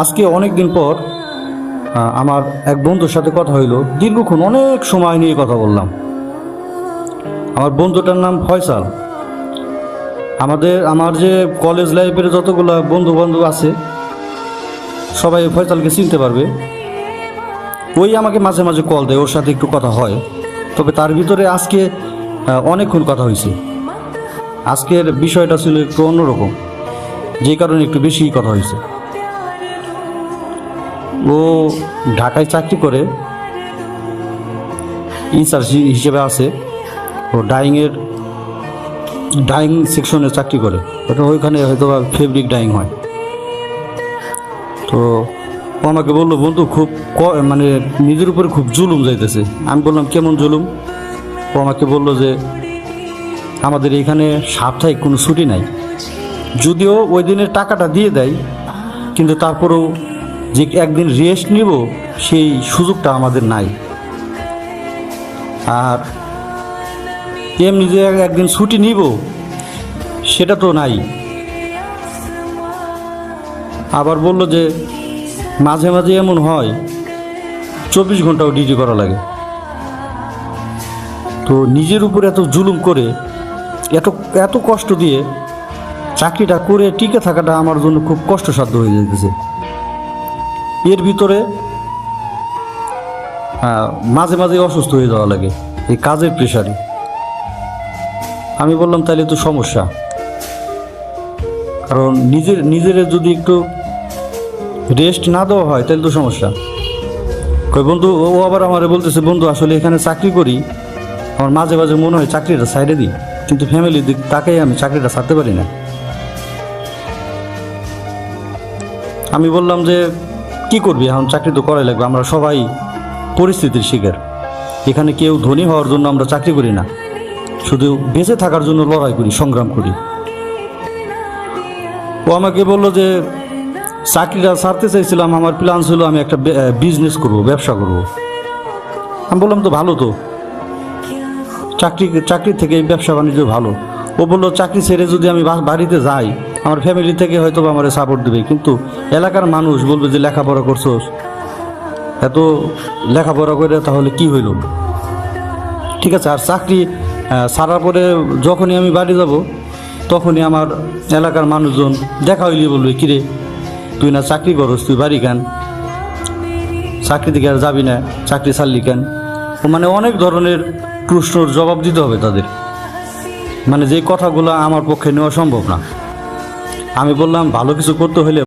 আজকে অনেক দিন পর আমার এক বন্ধুর সাথে কথা হইলো। দীর্ঘক্ষণ অনেক সময় নিয়ে কথা বললাম। আমার বন্ধুটার নাম ফয়সাল। আমার যে কলেজ লাইফের যতগুলো বন্ধু বান্ধব আছে সবাই ফয়সালকে চিনতে পারবে। ওই আমাকে মাঝে মাঝে কল দেয়, ওর সাথে একটু কথা হয়। তবে তার ভিতরে আজকে অনেকক্ষণ কথা হয়েছে। আজকের বিষয়টা ছিল একটু অন্যরকম, যে কারণে একটু বেশি কথা হয়েছে। ও ঢাকায় চাকরি করে, ইনচার্জ হিসেবে আছে। ও ডাইং সেকশনে চাকরি করে। ওইখানে হয়তো ফেব্রিক ডাইং হয়। তো ও আমাকে বললো, বন্ধু খুব মানে নিজের উপরে খুব জুলুম যাইতেছে। আমি বললাম, কেমন জুলুম? ও আমাকে বললো যে আমাদের এখানে সাপ্তাহিক কোনো ছুটি নাই। যদিও ওই দিনের টাকাটা দিয়ে দেয়, কিন্তু তারপরেও যে একদিন রেস্ট নিব সেই সুযোগটা আমাদের নাই। আর এমনি যে একদিন ছুটি নিব সেটা তো নাই। আবার বলল যে মাঝে মাঝে এমন হয় 24 ঘন্টাও ডিউটি করা লাগে। তো নিজের উপর এত জুলুম করে, এত কষ্ট দিয়ে চাকরিটা করে টিকে থাকাটা আমার জন্য খুব কষ্টসাধ্য হয়ে যেতেছে। এর ভিতরে মাঝে মাঝে অসুস্থ হয়ে যাওয়া লাগে এই কাজের প্রেশারে। আমি বললাম, তাহলে তো সমস্যা। কারণ নিজের যদি একটু রেস্ট না দেওয়া হয় তাহলে তো সমস্যা। কই বন্ধু, ও আবার আমারে বলতেছে, বন্ধু আসলে এখানে চাকরি করি, আমার মাঝে মাঝে মনে হয় চাকরিটা সাইডে দিই, কিন্তু ফ্যামিলির দিক তাকেই আমি চাকরিটা ছাড়তে পারি না। আমি বললাম যে কি করবি, এখন চাকরি তো করাই লাগবে। আমরা সবাই পরিস্থিতির শিকার। এখানে কেউ ধনী হওয়ার জন্য আমরা চাকরি করি না, শুধু বেঁচে থাকার জন্য লড়াই করি, সংগ্রাম করি। ও আমাকে বললো যে চাকরিটা ছাড়তে চাইছিলাম, আমার প্ল্যান ছিল আমি একটা বিজনেস করব, ব্যবসা করব। আমি বললাম, তো ভালো তো, চাকরি থেকে ব্যবসা বাণিজ্য ভালো। ও বললো, চাকরি ছেড়ে যদি আমি বাড়িতে যাই, আমার ফ্যামিলি থেকে হয়তো আমার সাপোর্ট দেবে, কিন্তু এলাকার মানুষ বলবে যে লেখাপড়া করছোস, এত লেখাপড়া করে তাহলে কি হইল। ঠিক আছে, আর চাকরি ছাড়ার পরে যখনই আমি বাড়ি যাব তখনই আমার এলাকার মানুষজন দেখা হইলে বলবে, কিরে তুই না চাকরি করস, তুই বাড়ি কেন, চাকরি থেকে আর যাবি না, চাকরি ছাড়লি কেন? মানে অনেক ধরনের প্রশ্নের জবাব দিতে হবে তাদের। মানে যে কথাগুলো আমার পক্ষে নেওয়া সম্ভব না। আমি বললাম, ভালো কিছু করতে হলে